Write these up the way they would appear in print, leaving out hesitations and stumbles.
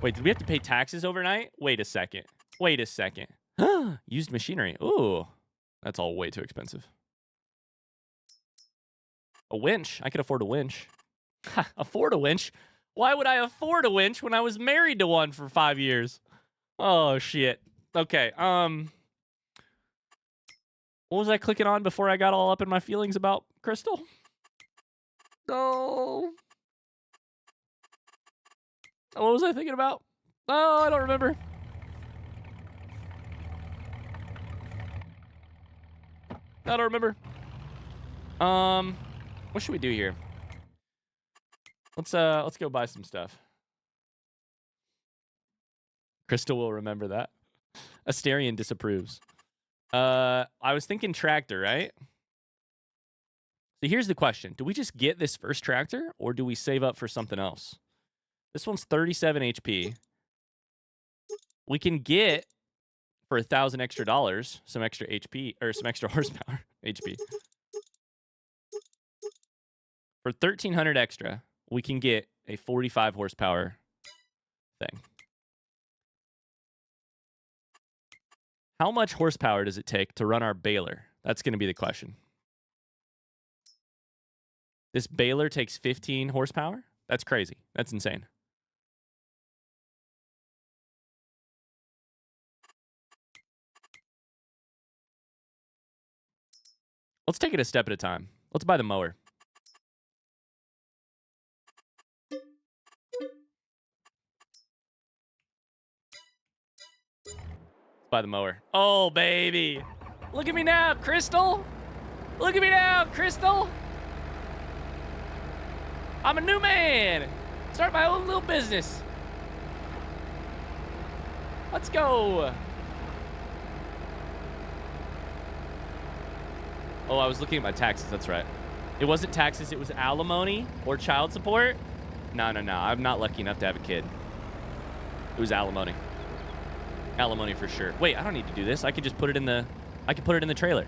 Wait, did we have to pay taxes overnight? Wait a second. Wait a second. Used machinery. Ooh. That's all way too expensive. A winch. I could afford a winch. Afford a winch? Why would I afford a winch when I was married to one for 5 years? Oh, shit. Okay, what was I clicking on before I got all up in my feelings about Crystal? No. What was I thinking about? Oh, I don't remember. I don't remember. What should we do here? Let's go buy some stuff. Crystal will remember that. Asterion disapproves. I was thinking tractor, right? So here's the question. Do we just get this first tractor, or do we save up for something else? This one's 37 HP. We can get, for $1,000 extra dollars, some extra HP, or some extra horsepower. HP. For 1,300 extra, we can get a 45 horsepower thing. How much horsepower does it take to run our baler? That's going to be the question. This baler takes 15 horsepower? That's crazy. That's insane. Let's take it a step at a time. Let's buy the mower. Buy the mower. Oh, baby. Look at me now, Crystal. Look at me now, Crystal. I'm a new man. Start my own little business. Let's go. Oh, I was looking at my taxes. That's right. It wasn't taxes. It was alimony or child support. No. I'm not lucky enough to have a kid. It was alimony. Alimony for sure. Wait, I don't need to do this. I could just put it in the... I could put it in the trailer.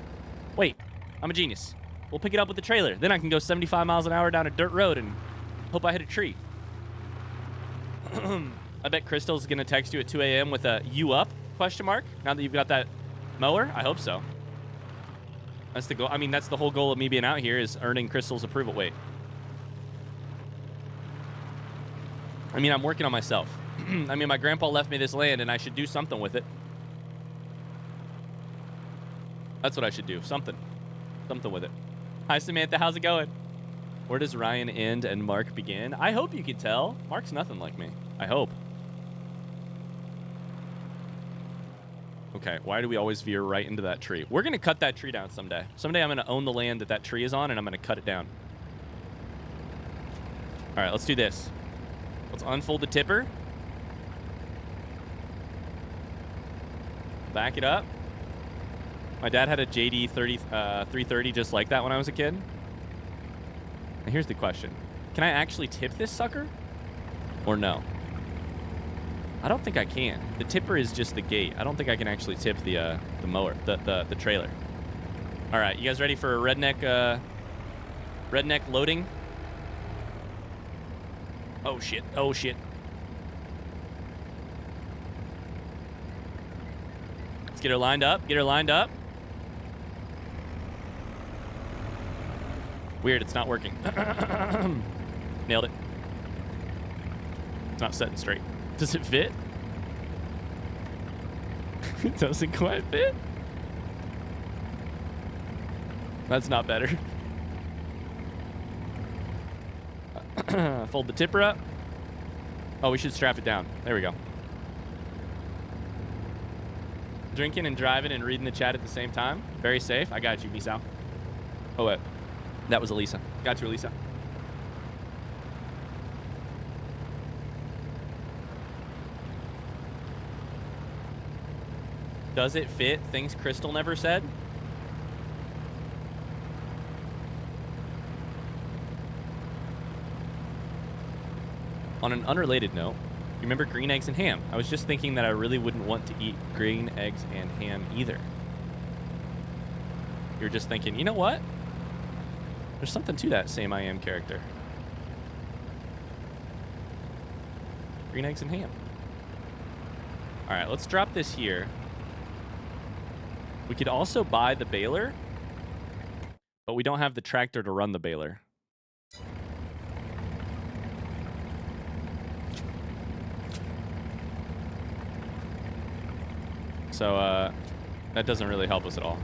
Wait, I'm a genius. We'll pick it up with the trailer. Then I can go 75 miles an hour down a dirt road and hope I hit a tree. I bet Crystal's going to text you at 2 a.m. with a "you up?" question mark. Now that you've got that mower, I hope so. That's the goal. I mean, that's the whole goal of me being out here, is earning Crystal's approval. Wait. I mean, I'm working on myself. I mean, my grandpa left me this land, and I should do something with it. That's what I should do. Something with it. Hi, Samantha. How's it going? Where does Ryan end and Mark begin? I hope you can tell. Mark's nothing like me. I hope. Okay, why do we always veer right into that tree? We're going to cut that tree down someday. Someday I'm going to own the land that tree is on, and I'm going to cut it down. All right, let's do this. Let's unfold the tipper. Back it up. My dad had a JD 330 just like that when I was a kid. And here's the question. Can I actually tip this sucker? Or no? I don't think I can. The tipper is just the gate. I don't think I can actually tip the mower, the trailer. All right, you guys ready for a redneck loading? Oh shit! Oh shit! Let's get her lined up. Get her lined up. Weird, it's not working. Nailed it. It's not setting straight. Does it fit? It doesn't quite fit. That's not better. Fold the tipper up. Oh, we should strap it down. There we go. Drinking and driving and reading the chat at the same time. Very safe. I got you, Misao. Oh, wait. That was Elisa. Got you, Elisa. Does it fit things Crystal never said? On an unrelated note, you remember green eggs and ham? I was just thinking that I really wouldn't want to eat green eggs and ham either. You're just thinking, you know what? There's something to that same I am character. Green eggs and ham. All right, let's drop this here. We could also buy the baler, but we don't have the tractor to run the baler. So that doesn't really help us at all.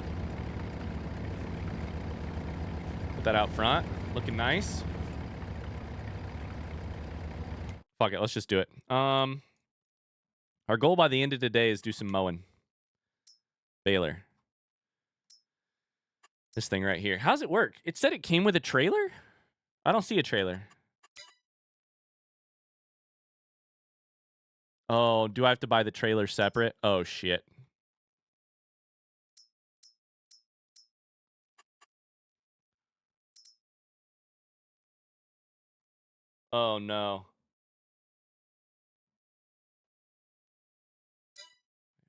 Put that out front, looking nice. Fuck it, let's just do it. Our goal by the end of the day is do some mowing. Baler. This thing right here. How's it work? It said it came with a trailer? I don't see a trailer. Oh, do I have to buy the trailer separate? Oh, shit. Oh, no.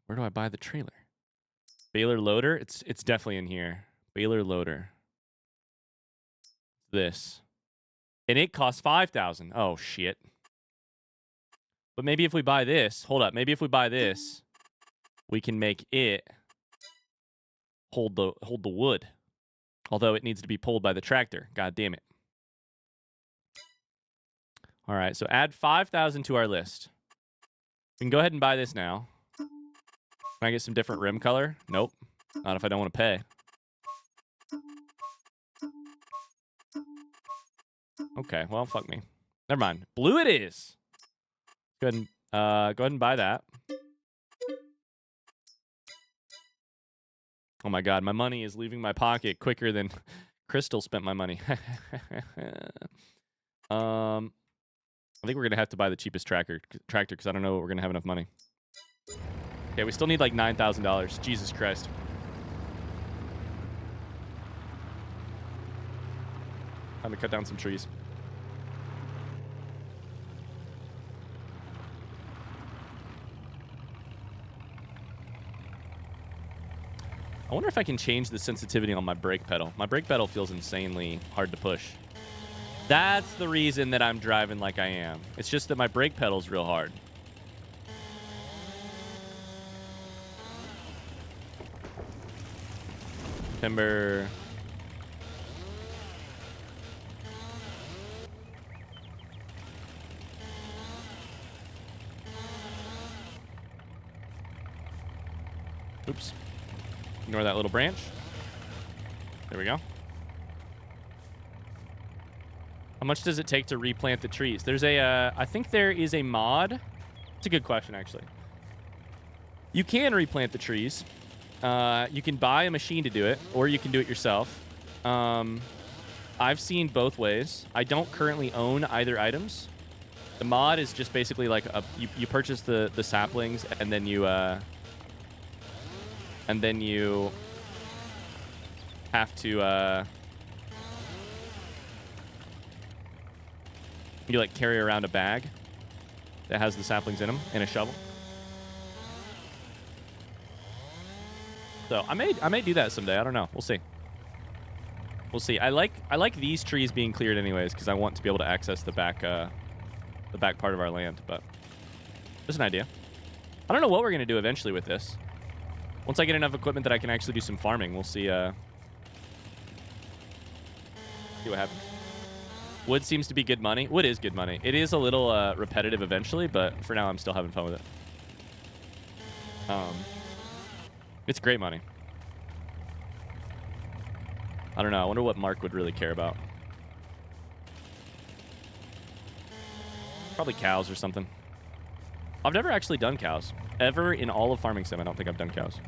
Where do I buy the trailer? Baler loader? It's definitely in here. Baler loader. This. And it costs 5,000. Oh, shit. But maybe if we buy this, hold up. Maybe if we buy this, we can make it hold the wood. Although it needs to be pulled by the tractor. God damn it. All right, so add 5,000 to our list. We can go ahead and buy this now. Can I get some different rim color? Nope. Not if I don't want to pay. Okay, well, fuck me. Never mind. Blue it is. Go ahead and buy that. Oh my god, my money is leaving my pocket quicker than Crystal spent my money. I think we're gonna have to buy the cheapest tractor because I don't know what we're gonna have enough money. Okay, we still need like $9,000. Jesus Christ. Time to cut down some trees. I wonder if I can change the sensitivity on my brake pedal. My brake pedal feels insanely hard to push. That's the reason that I'm driving like I am. It's just that my brake pedal's real hard. Timber. Oops. Ignore that little branch. There we go. How much does it take to replant the trees? There's a, I think there is a mod. It's a good question, actually. You can replant the trees. You can buy a machine to do it, or you can do it yourself. I've seen both ways. I don't currently own either items. The mod is just basically like you purchase the saplings, and then you have to you like carry around a bag that has the saplings in them and a shovel. So I may do that someday. I don't know. We'll see. We'll see. I like these trees being cleared anyways because I want to be able to access the back part of our land. But there's an idea. I don't know what we're gonna do eventually with this. Once I get enough equipment that I can actually do some farming, we'll see. See what happens. Wood seems to be good money. Wood is good money. It is a little repetitive eventually, but for now I'm still having fun with it. It's great money. I don't know. I wonder what Mark would really care about. Probably cows or something. I've never actually done cows. Ever in all of Farming Sim, I don't think I've done cows.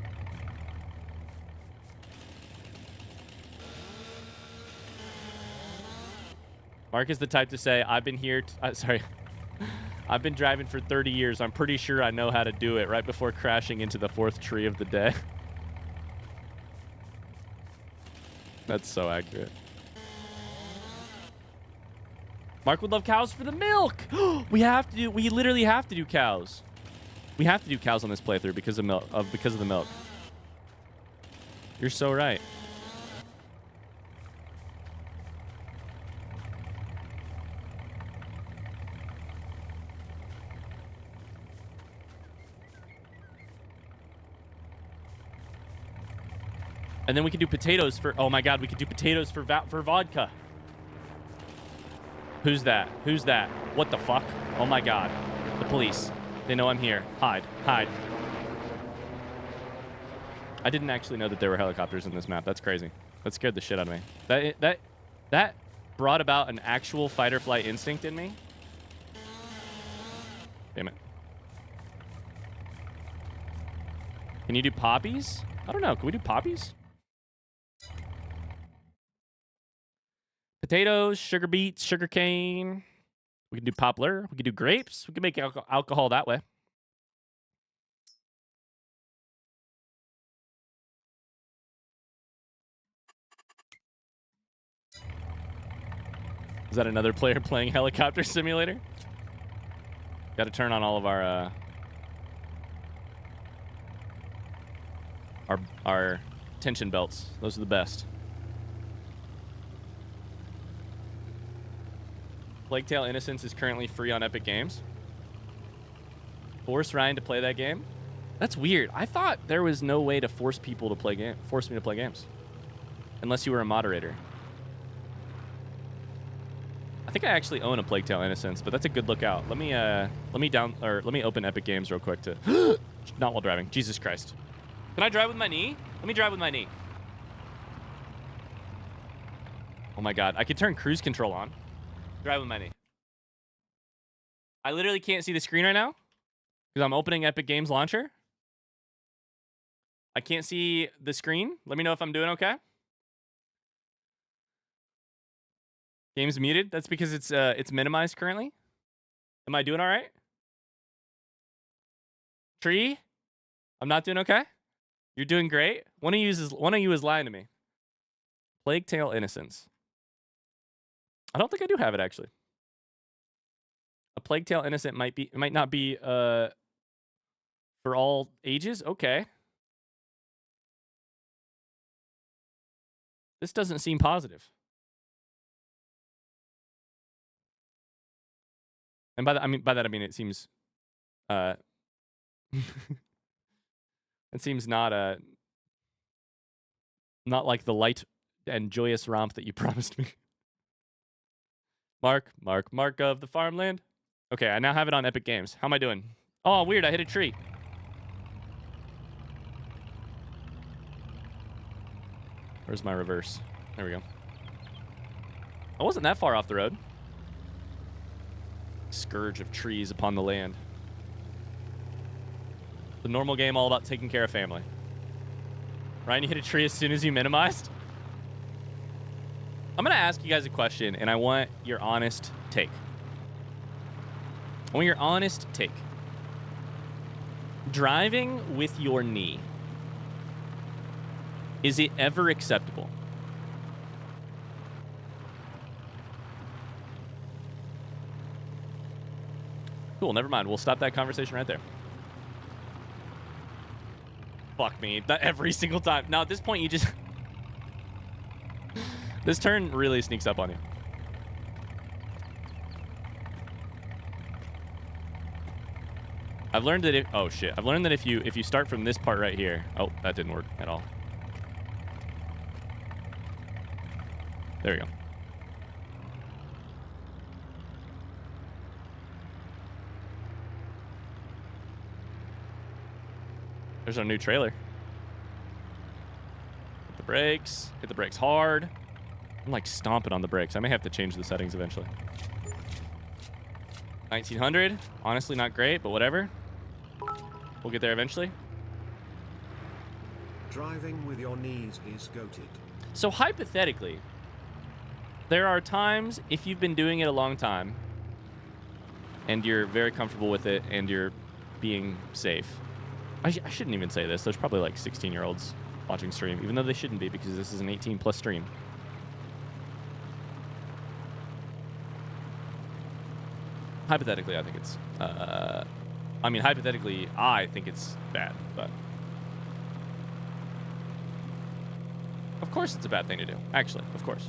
Mark is the type to say, I've been here... sorry. I've been driving for 30 years. I'm pretty sure I know how to do it right before crashing into the 4th tree of the day. That's so accurate. Mark would love cows for the milk. We literally have to do cows. We have to do cows on this playthrough because of the milk. You're so right. And then we could do potatoes for... Oh, my God. We could do potatoes for vodka. Who's that? Who's that? What the fuck? Oh, my God. The police. They know I'm here. Hide. Hide. I didn't actually know that there were helicopters in this map. That's crazy. That scared the shit out of me. That brought about an actual fight or flight instinct in me. Damn it. Can you do poppies? I don't know. Can we do poppies? Potatoes, sugar beets, sugar cane. We can do poplar. We can do grapes. We can make alcohol that way. Is that another player playing Helicopter Simulator? Got to turn on all of our tension belts. Those are the best. Plague Tale Innocence is currently free on Epic Games. Force Ryan to play that game? That's weird. I thought there was no way to force people to play force me to play games. Unless you were a moderator. I think I actually own a Plague Tale Innocence, but that's a good lookout. Let me open Epic Games real quick to not while driving. Jesus Christ. Can I drive with my knee? Let me drive with my knee. Oh my God. I could turn cruise control on. Drive with my knee. I literally can't see the screen right now because I'm opening Epic Games Launcher. I can't see the screen. Let me know if I'm doing okay. Game's muted. That's because it's minimized currently. Am I doing all right? Tree? I'm not doing okay? You're doing great? One of you is lying to me. Plague Tale Innocence. I don't think I do have it actually. A Plague Tale Innocent might not be for all ages. Okay. This doesn't seem positive. And by that I mean it seems it seems not like the light and joyous romp that you promised me. Mark of the farmland. Okay, I now have it on Epic Games. How am I doing? Oh, weird, I hit a tree. Where's my reverse? There we go. I wasn't that far off the road. Scourge of trees upon the land. The normal game all about taking care of family. Ryan, you hit a tree as soon as you minimized? I'm going to ask you guys a question, and I want your honest take. I want your honest take. Driving with your knee. Is it ever acceptable? Cool, never mind. We'll stop that conversation right there. Fuck me. Not every single time. Now, at this point, you just... This turn really sneaks up on you. I've learned that if... Oh, shit. I've learned that if you start from this part right here... Oh, that didn't work at all. There we go. There's our new trailer. Hit the brakes. Hit the brakes hard. I'm like stomping on the brakes. I may have to change the settings eventually. 1900. Honestly, not great, but whatever. We'll get there eventually. Driving with your knees is goated. So hypothetically, there are times if you've been doing it a long time and you're very comfortable with it and you're being safe. I shouldn't even say this. There's probably like 16-year-olds watching stream, even though they shouldn't be because this is an 18+ stream. Hypothetically, I think it's... hypothetically, I think it's bad, but... Of course it's a bad thing to do. Actually, of course.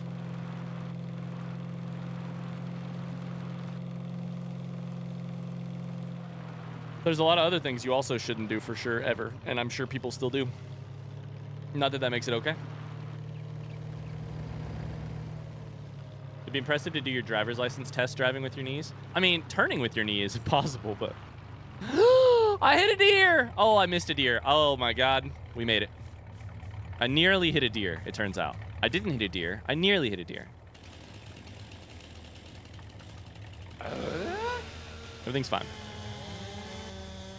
There's a lot of other things you also shouldn't do for sure, ever. And I'm sure people still do. Not that that makes it okay. It'd be impressive to do your driver's license test driving with your knees. I mean, turning with your knee is impossible, but... I hit a deer! Oh, I missed a deer. Oh, my God. We made it. I nearly hit a deer, it turns out. I didn't hit a deer. I nearly hit a deer. Everything's fine.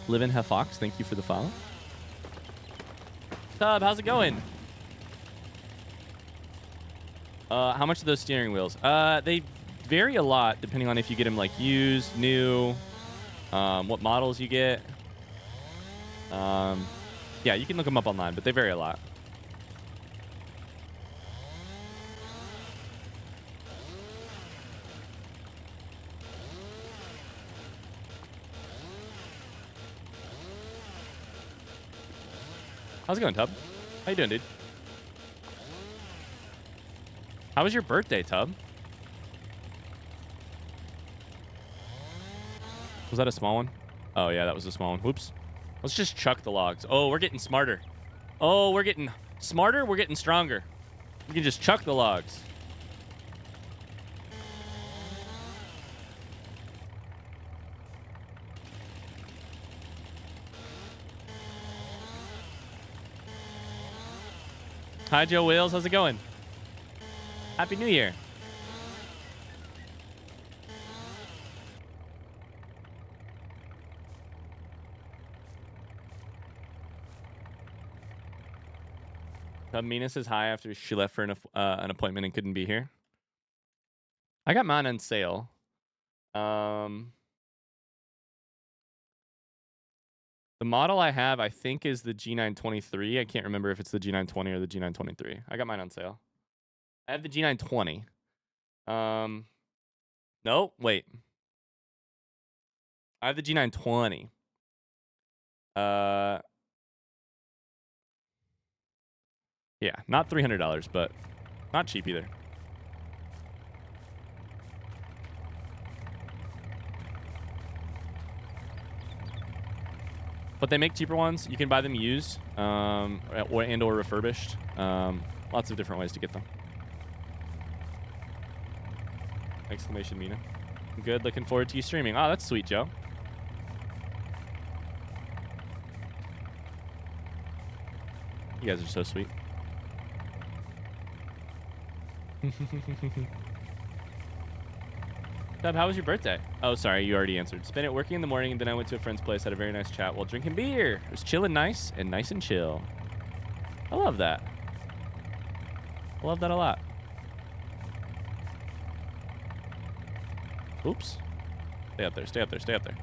Livin' Have Fox, thank you for the follow. Tub, how's it going? How much are those steering wheels? They vary a lot depending on if you get them like used, new, what models you get. Yeah, you can look them up online, but they vary a lot. How's it going, Tub? How you doing, dude? How was your birthday, Tub? Was that a small one? Oh, yeah, that was a small one. Whoops. Let's just chuck the logs. Oh, we're getting smarter. Oh, we're getting smarter. We're getting stronger. We can just chuck the logs. Hi, Joe Wales. How's it going? Happy New Year. Mina says hi after she left for an appointment and couldn't be here. I got mine on sale. The model I have, I think, is the G923. I can't remember if it's the G920 or the G923. I got mine on sale. I have the G920. No, wait. I have the G920. Yeah, not $300, but not cheap either. But they make cheaper ones. You can buy them used, or refurbished. Lots of different ways to get them. Exclamation Mina. Good. Looking forward to you streaming. Oh, that's sweet, Joe. You guys are so sweet. Dub, how was your birthday? Oh, sorry, you already answered. Spent it working in the morning, and then I went to a friend's place, had a very nice chat while drinking beer. It was chill and nice and chill. I love that. I love that a lot. Oops. Stay up there, stay up there, stay up there.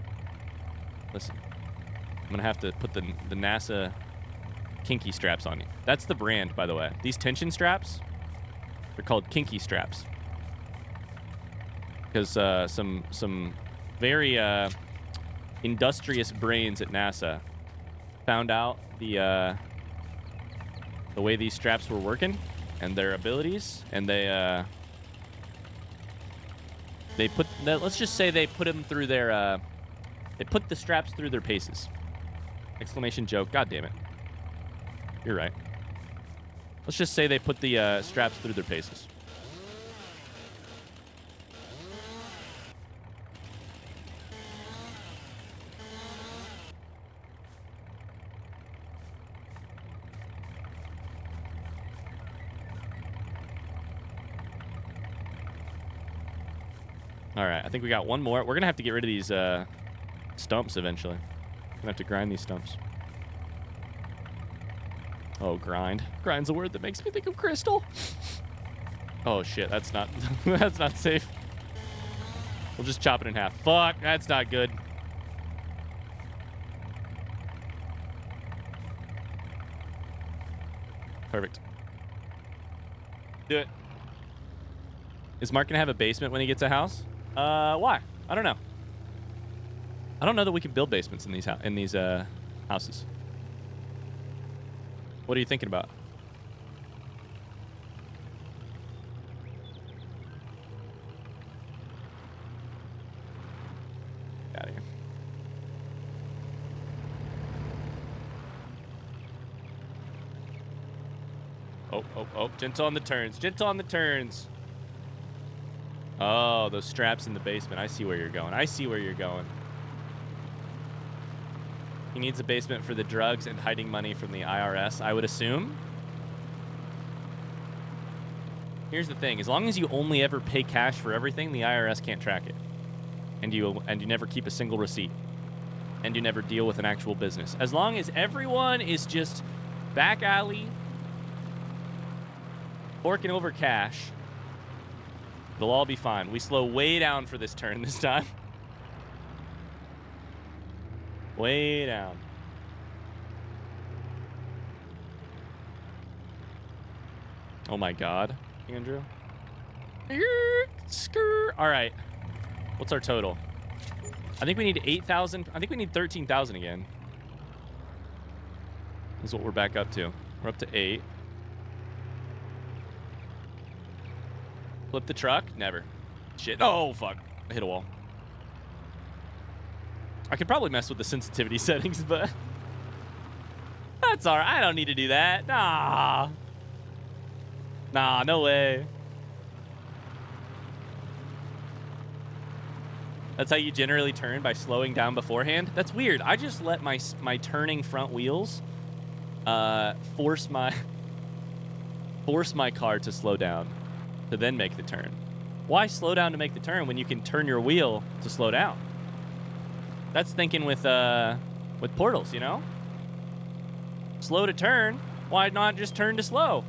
Listen, I'm going to have to put the NASA kinky straps on you. That's the brand, by the way. These tension straps, they're called kinky straps. Because some very industrious brains at NASA found out the way these straps were working and their abilities, and they put, let's just say they put them through their they put the straps through their paces. Exclamation joke. God damn it. You're right. Let's just say they put the straps through their paces. All right, I think we got one more. We're going to have to get rid of these stumps eventually. Going to have to grind these stumps. Oh, grind. Grind's a word that makes me think of crystal. Oh, shit, that's not that's not safe. We'll just chop it in half. Fuck, that's not good. Perfect. Do it. Is Mark going to have a basement when he gets a house? Why? I don't know. I don't know that we can build basements in these houses. What are you thinking about? Get out of here. Oh. Gentle on the turns. Gentle on the turns. Oh, those straps in the basement. I see where you're going. I see where you're going. He needs a basement for the drugs and hiding money from the IRS, I would assume. Here's the thing. As long as you only ever pay cash for everything, the IRS can't track it. And you never keep a single receipt. And you never deal with an actual business. As long as everyone is just back alley, forking over cash, they'll all be fine. We slow way down for this turn this time. Way down. Oh my God, Andrew. All right. What's our total? I think we need 8,000. I think we need 13,000 again. This is what we're back up to. We're up to 8. Flip the truck? Never. Shit. Oh, fuck. I hit a wall. I could probably mess with the sensitivity settings, but that's all right. I don't need to do that. Nah, no way. That's how you generally turn, by slowing down beforehand. That's weird. I just let my turning front wheels force my car to slow down to then make the turn. Why slow down to make the turn when you can turn your wheel to slow down? That's thinking with portals, you know? Slow to turn. Why not just turn to slow?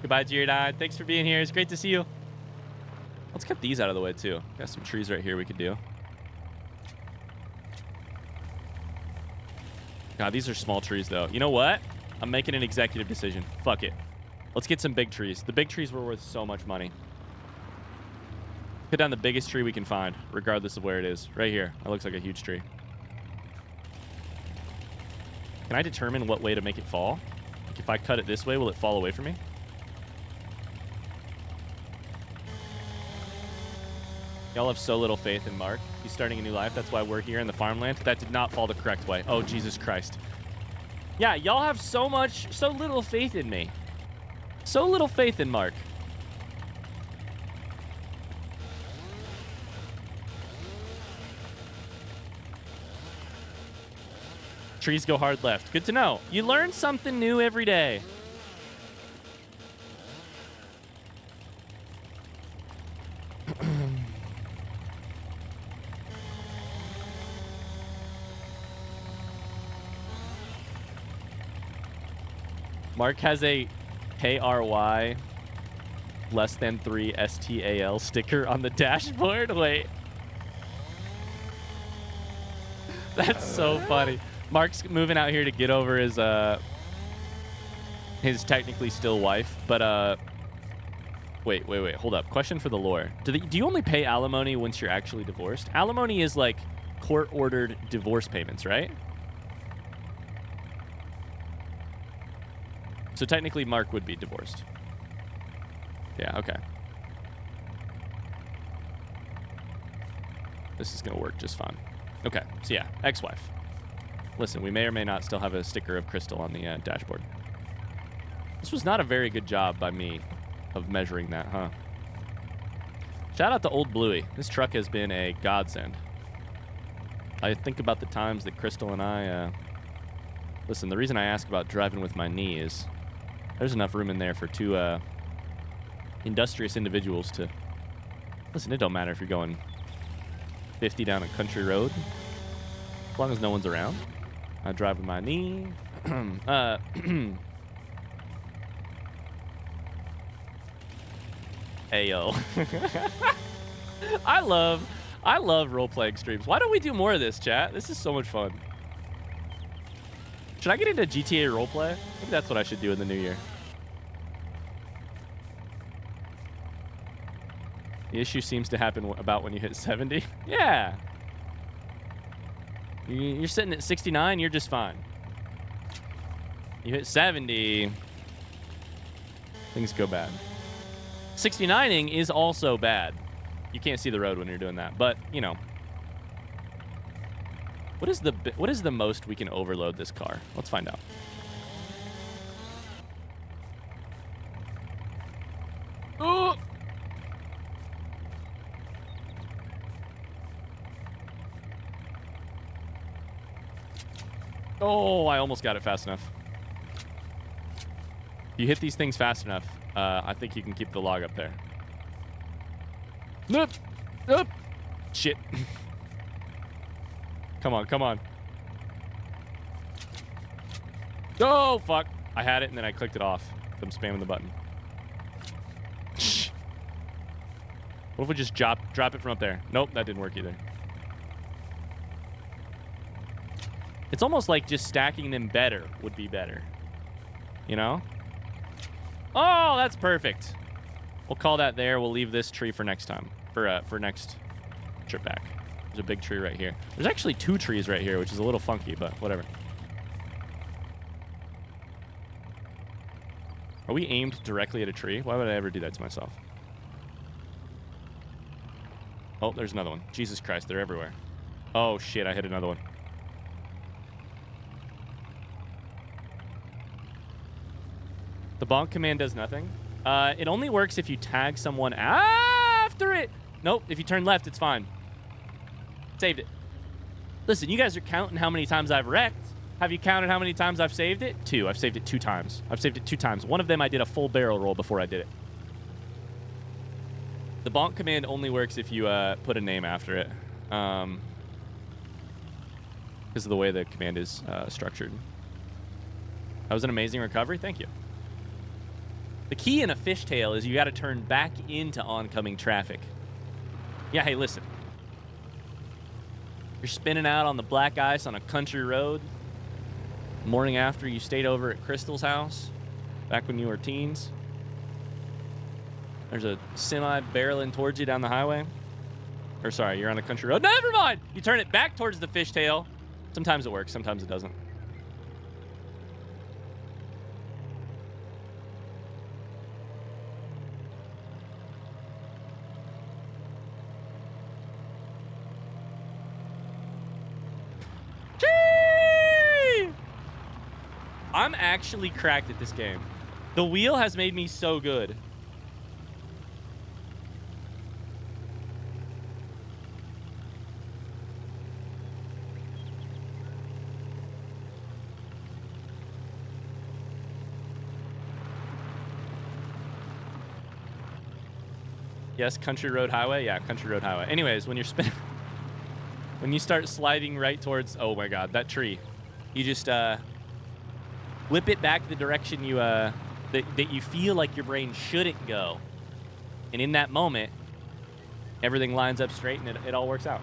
Goodbye, Giordine. Thanks for being here. It's great to see you. Let's cut these out of the way, too. Got some trees right here we could do. God, these are small trees, though. You know what? I'm making an executive decision. Fuck it. Let's get some big trees. The big trees were worth so much money. Cut down the biggest tree we can find, regardless of where it is. Right here. That looks like a huge tree. Can I determine what way to make it fall? Like, if I cut it this way, will it fall away from me? Y'all have so little faith in Mark. He's starting a new life. That's why we're here in the farmland. That did not fall the correct way. Oh, Jesus Christ. Yeah, y'all have so little faith in me. So little faith in Mark. Trees go hard left. Good to know. You learn something new every day. Mark has a KRY less than 3 STAL sticker on the dashboard. Wait. That's so funny. Mark's moving out here to get over his technically still wife, but wait, hold up. Question for the lore. Do you only pay alimony once you're actually divorced? Alimony is like court-ordered divorce payments, right? So technically Mark would be divorced. Yeah, okay. This is gonna work just fine. Okay, so yeah, ex-wife. Listen, we may or may not still have a sticker of Crystal on the dashboard. This was not a very good job by me of measuring that, huh? Shout out to Old Bluey. This truck has been a godsend. I think about the times that Crystal and I... Listen, the reason I ask about driving with my knee is there's enough room in there for two industrious individuals to... Listen, it don't matter if you're going 50 down a country road. As long as no one's around. I drive with my knee. Ayo. I love role-playing streams. Why don't we do more of this, chat? This is so much fun. Should I get into GTA roleplay? Maybe that's what I should do in the new year. The issue seems to happen about when you hit 70. Yeah. You're sitting at 69, you're just fine. You hit 70, things go bad. 69ing is also bad. You can't see the road when you're doing that, but, you know. What is the most we can overload this car? Let's find out. Oh, I almost got it fast enough. You hit these things fast enough, I think you can keep the log up there. Nope. Nope. Shit. Come on, come on. Oh, fuck. I had it, and then I clicked it off. I'm spamming the button. What if we just drop it from up there? Nope, that didn't work either. It's almost like just stacking them better would be better. You know? Oh, that's perfect. We'll call that there. We'll leave this tree for next time. For next trip back. There's a big tree right here. There's actually 2 trees right here, which is a little funky, but whatever. Are we aimed directly at a tree? Why would I ever do that to myself? Oh, there's another one. Jesus Christ, they're everywhere. Oh, shit, I hit another one. The bonk command does nothing. It only works if you tag someone after it. Nope, if you turn left, it's fine. Saved it. Listen, you guys are counting how many times I've wrecked. Have you counted how many times I've saved it? 2. I've saved it 2 times. I've saved it 2 times. One of them I did a full barrel roll before I did it. The bonk command only works if you put a name after it. Because of the way the command is structured. That was an amazing recovery. Thank you. The key in a fishtail is you got to turn back into oncoming traffic. Yeah, hey, listen. You're spinning out on the black ice on a country road. Morning after you stayed over at Crystal's house, back when you were teens. There's a semi barreling towards you down the highway. Or sorry, you're on a country road. Never mind! You turn it back towards the fishtail. Sometimes it works, sometimes it doesn't. I'm actually cracked at this game. The wheel has made me so good. Yes, country road highway. Yeah, country road highway. Anyways, when you're spinning, when you start sliding right towards, oh my God, that tree, you just whip it back the direction you that you feel like your brain shouldn't go, and in that moment, everything lines up straight and it all works out.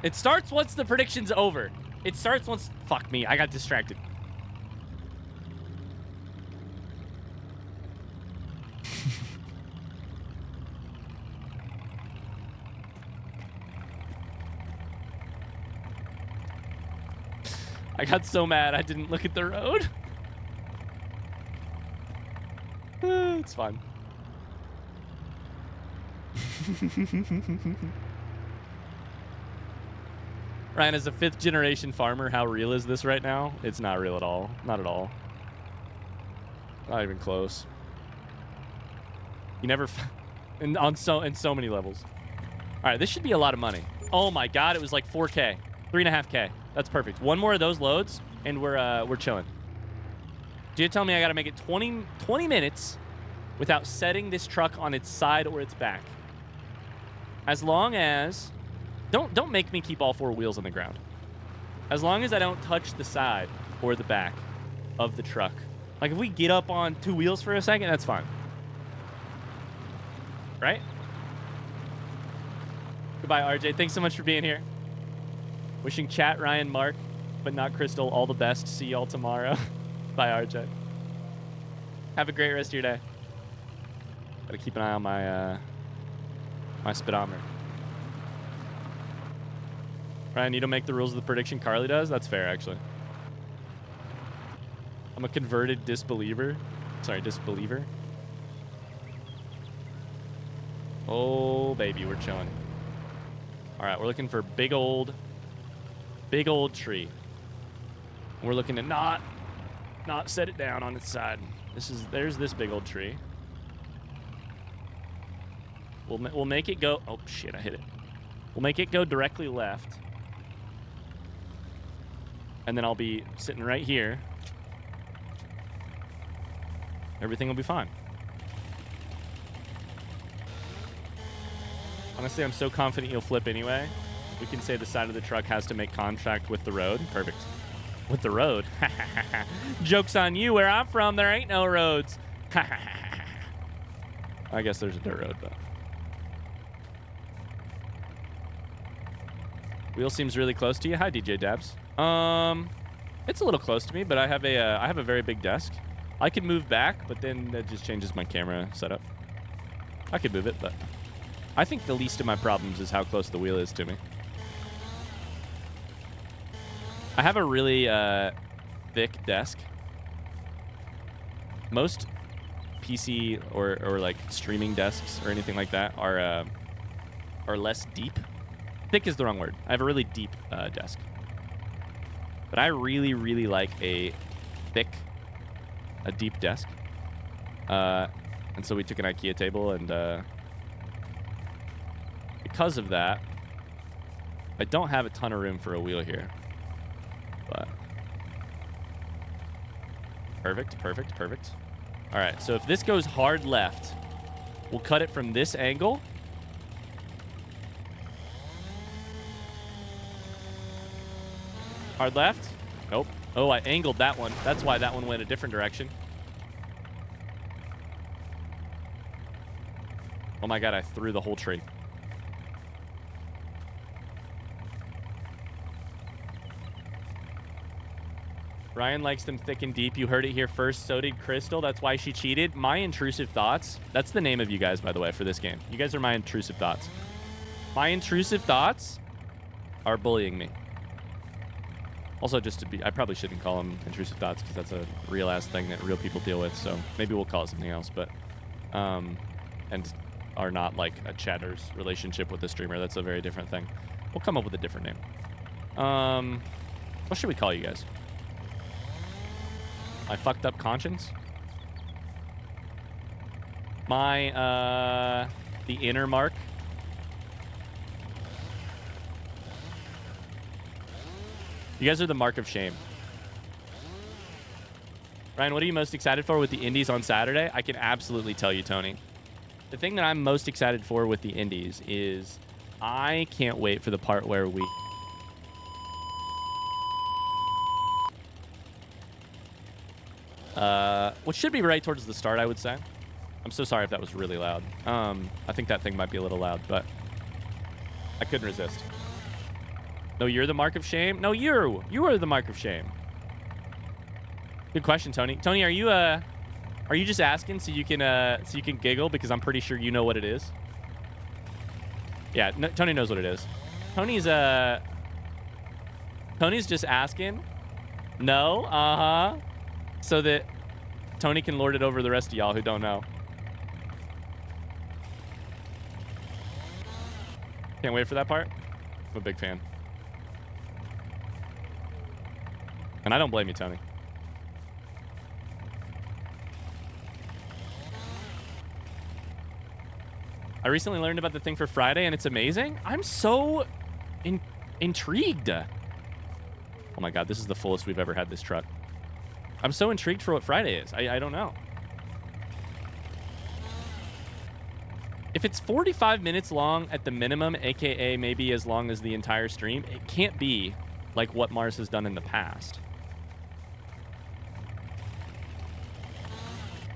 It starts once the prediction's over. It starts once... Fuck me, I got distracted. I got so mad I didn't look at the road. It's fine. Ryan, as a 5th generation farmer, how real is this right now? It's not real at all. Not at all. Not even close. You never... in so many levels. All right, this should be a lot of money. Oh my God, it was like 4K. 3.5K. That's perfect. One more of those loads, and we're chilling. Do you tell me I got to make it 20 minutes without setting this truck on its side or its back? As long as... Don't make me keep all 4 wheels on the ground. As long as I don't touch the side or the back of the truck. Like, if we get up on 2 wheels for a second, that's fine. Right? Goodbye, RJ. Thanks so much for being here. Wishing chat, Ryan, Mark, but not Crystal, all the best. See y'all tomorrow. Bye, RJ. Have a great rest of your day. Gotta keep an eye on my my speedometer. Ryan, you don't make the rules of the prediction. Carly does? That's fair, actually. I'm a converted disbeliever. Sorry, disbeliever. Oh, baby, we're chilling. All right, we're looking for big old tree. We're looking to not set it down on its side. There's this big old tree. We'll make it go. Oh shit! I hit it. We'll make it go directly left, and then I'll be sitting right here. Everything will be fine. Honestly, I'm so confident you'll flip anyway. We can say the side of the truck has to make contact with the road. Perfect. With the road. Joke's on you. Where I'm from, there ain't no roads. I guess there's a dirt road, but. Wheel seems really close to you. Hi, DJ Dabs. It's a little close to me, but I have a very big desk. I could move back, but then that just changes my camera setup. I could move it, but I think the least of my problems is how close the wheel is to me. I have a really thick desk. Most PC or like streaming desks or anything like that are less deep. Thick is the wrong word. I have a really deep desk. But I really, really like a deep desk. And so we took an IKEA table, and because of that, I don't have a ton of room for a wheel here. But perfect, perfect, perfect. All right, so if this goes hard left, we'll cut it from this angle. Hard left? Nope. Oh, I angled that one. That's why that one went a different direction. Oh my god, I threw the whole tree. Ryan likes them thick and deep. You heard it here first. So did Crystal. That's why she cheated. My intrusive thoughts. That's the name of you guys, by the way, for this game. You guys are my intrusive thoughts. My intrusive thoughts are bullying me. Also, just to be, I probably shouldn't call them intrusive thoughts because that's a real ass thing that real people deal with. So maybe we'll call it something else. But, and are not like a chatter's relationship with the streamer. That's a very different thing. We'll come up with a different name. What should we call you guys? My fucked up conscience? My, the inner mark? You guys are the mark of shame. Ryan, what are you most excited for with the Indies on Saturday? I can absolutely tell you, Tony. The thing that I'm most excited for with the Indies is I can't wait for the part where we... which should be right towards the start, I would say. I'm so sorry if that was really loud. I think that thing might be a little loud, but I couldn't resist. No, you're the mark of shame? No, you are the mark of shame. Good question, Tony. Tony, are you just asking so you can giggle because I'm pretty sure you know what it is? Yeah, no, Tony knows what it is. Tony's just asking. No, so that Tony can lord it over the rest of y'all who don't know. Can't wait for that part. I'm a big fan. And I don't blame you, Tony. I recently learned about the thing for Friday, and it's amazing. I'm so intrigued. Oh my god, this is the fullest we've ever had this truck. I'm so intrigued for what Friday is. I don't know. If it's 45 minutes long at the minimum, aka maybe as long as the entire stream, it can't be like what Mars has done in the past.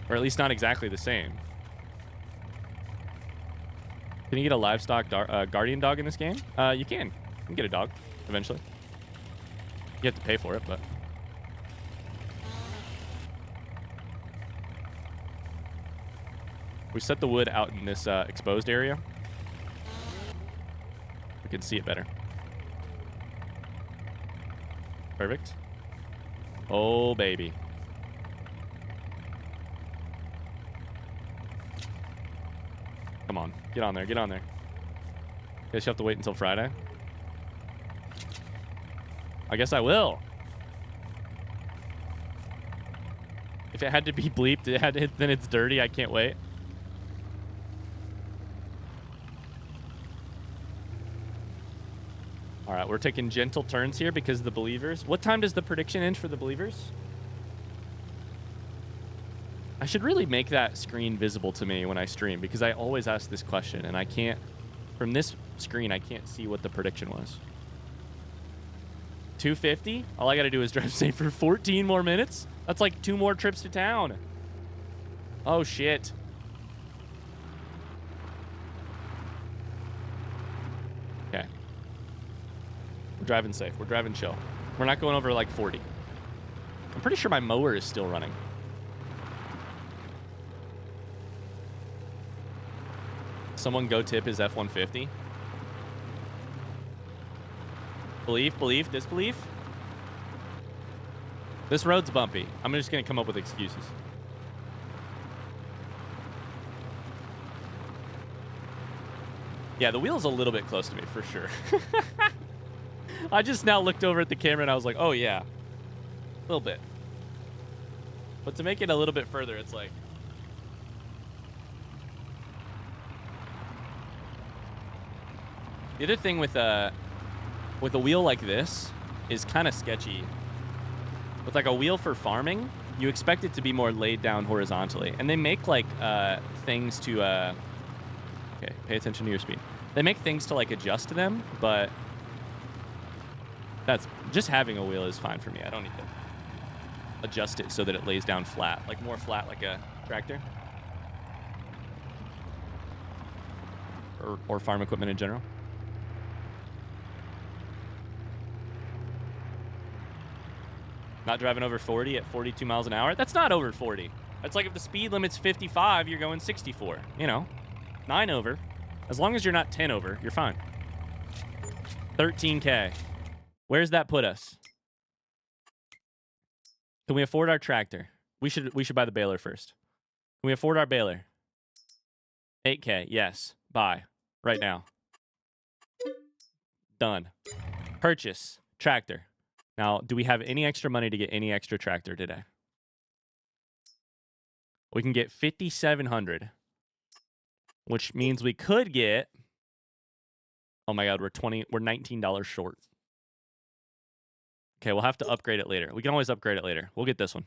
Or at least not exactly the same. Can you get a livestock guardian dog in this game? You can. You can get a dog eventually. You have to pay for it, but... We set the wood out in this exposed area. We can see it better. Perfect. Oh, baby. Come on. Get on there. Get on there. Guess you have to wait until Friday? I guess I will. If it had to be bleeped, then it's dirty. I can't wait. we're taking gentle turns here because of the believers. What time does the prediction end for the believers? I should really make that screen visible to me when I stream because I always ask this question and I can't, from this screen, I can't see what the prediction was. 250? All I got to do is drive safe for 14 more minutes? That's like 2 more trips to town. Oh, shit. Okay. We're driving safe. We're driving chill. We're not going over like 40. I'm pretty sure my mower is still running. Someone go tip his F-150. Belief, belief, disbelief. This road's bumpy. I'm just going to come up with excuses. Yeah, the wheel's a little bit close to me, for sure. I just now looked over at the camera and I was like, oh, yeah. A little bit. But to make it a little bit further, it's like... The other thing with a wheel like this is kind of sketchy. With like a wheel for farming, you expect it to be more laid down horizontally. And they make like things to... okay, pay attention to your speed. They make things to like adjust to them, but that's just having a wheel is fine for me. I don't need to adjust it so that it lays down flat, like more flat like a tractor. Or farm equipment in general. Not driving over 40 at 42 miles an hour. That's not over 40. That's like if the speed limit's 55, you're going 64. You know, 9 over. As long as you're not 10 over, you're fine. 13K. Where's that put us? Can we afford our tractor? We should buy the baler first. Can we afford our baler? 8K. Yes. Buy. Right now. Done. Purchase. Tractor. Now, do we have any extra money to get any extra tractor today? We can get 5,700, which means we could get. Oh my God, we're $19 short. Okay, we'll have to upgrade it later. We can always upgrade it later. We'll get this one.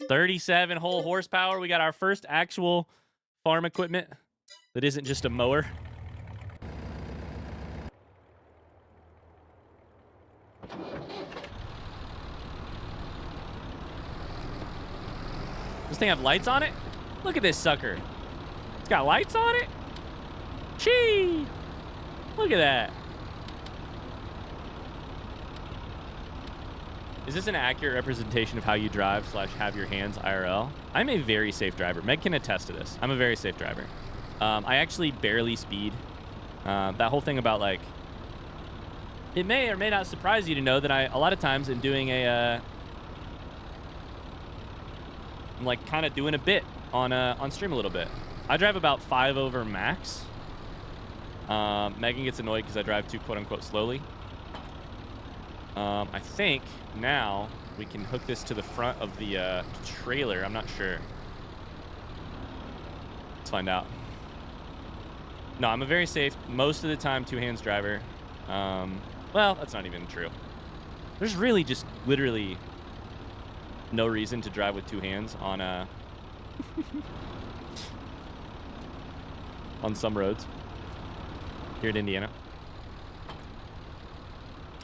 37 whole horsepower. We got our first actual farm equipment that isn't just a mower. This thing have lights on it? Look at this sucker. It's got lights on it? Chee! Look at that. Is this an accurate representation of how you drive / have your hands IRL? I'm a very safe driver. Meg can attest to this. I'm a very safe driver. I actually barely speed. That whole thing about like, it may or may not surprise you to know that a lot of times in doing I'm like kind of doing a bit on stream a little bit. I drive about 5 over max. Megan gets annoyed because I drive too quote unquote slowly. I think now we can hook this to the front of the trailer. I'm not sure. Let's find out. No, I'm a very safe, most of the time, 2-hands driver. Well, that's not even true. There's really just literally no reason to drive with 2 hands on on some roads here in Indiana.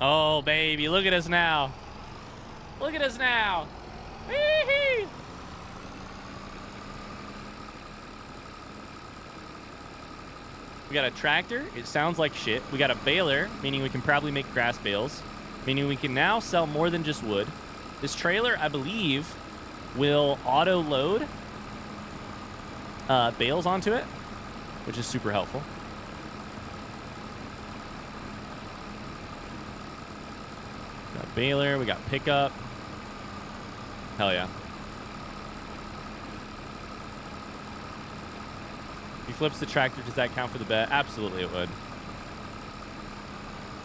Oh, baby, look at us now. Look at us now. Wee-hee. We got a tractor. It sounds like shit. We got a baler, meaning we can probably make grass bales, meaning we can now sell more than just wood. This trailer, I believe, will auto-load bales onto it, which is super helpful. Got a baler. We got pickup. Hell yeah. If he flips the tractor, does that count for the bet? Absolutely it would.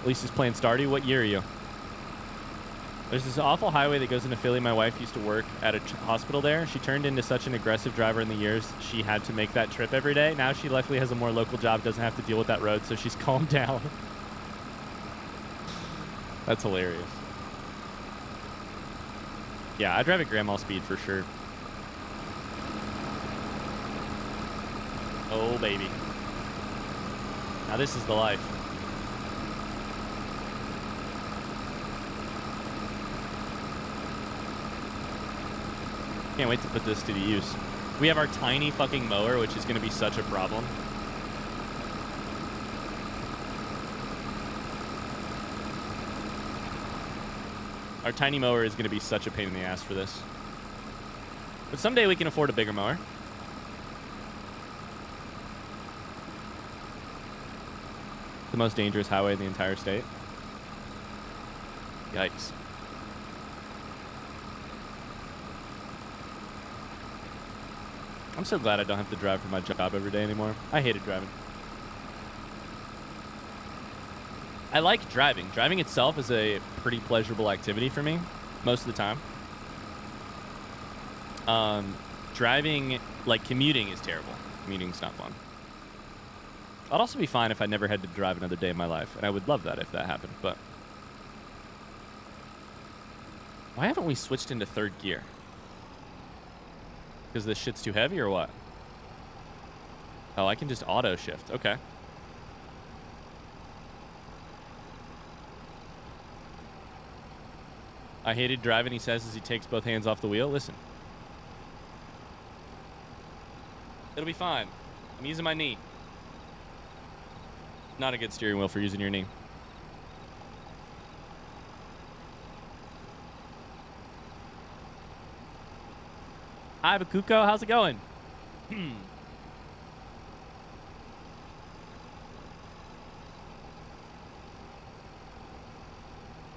Lisa's playing Stardew. What year are you? There's this awful highway that goes into Philly. My wife used to work at a hospital there. She turned into such an aggressive driver in the years she had to make that trip every day. Now she luckily has a more local job, doesn't have to deal with that road, so she's calmed down. That's hilarious. Yeah, I drive at grandma speed for sure. Oh, baby. Now this is the life. Can't wait to put this to the use. We have our tiny fucking mower, which is going to be such a problem. Our tiny mower is going to be such a pain in the ass for this. But someday we can afford a bigger mower. The most dangerous highway in the entire state. Yikes. I'm so glad I don't have to drive for my job every day anymore. I hated driving. I like driving. Driving itself is a pretty pleasurable activity for me most of the time. Driving, like commuting, is terrible. Commuting's not fun. I'd also be fine if I never had to drive another day in my life, and I would love that if that happened, but... Why haven't we switched into third gear? Because this shit's too heavy or what? Oh, I can just auto shift. Okay. I hated driving, he says, as he takes both hands off the wheel. Listen. It'll be fine. I'm using my knee. Not a good steering wheel for using your knee. Hi, Bakuko. How's it going?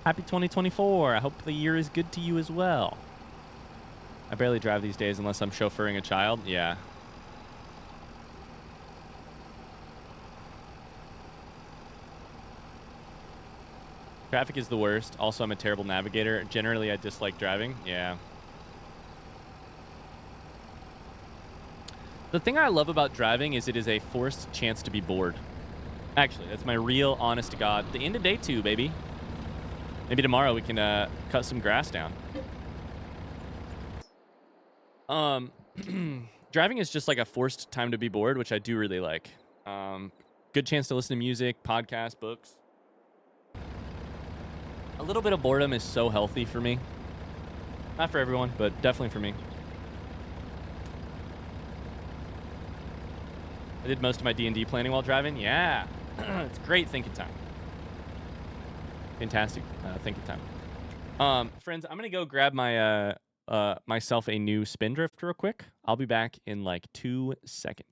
Happy 2024. I hope the year is good to you as well. I barely drive these days unless I'm chauffeuring a child. Yeah. Traffic is the worst. Also, I'm a terrible navigator. Generally, I dislike driving. Yeah. The thing I love about driving is it is a forced chance to be bored. Actually, that's my real, honest to God. The end of day 2, baby. Maybe tomorrow we can cut some grass down. Driving is just like a forced time to be bored, which I do really like. Good chance to listen to music, podcasts, books. A little bit of boredom is so healthy for me. Not for everyone, but definitely for me. I did most of my D&D planning while driving. Yeah. It's great thinking time. Fantastic thinking time. Friends, I'm going to go grab my myself a new spindrift real quick. I'll be back in like 2 seconds.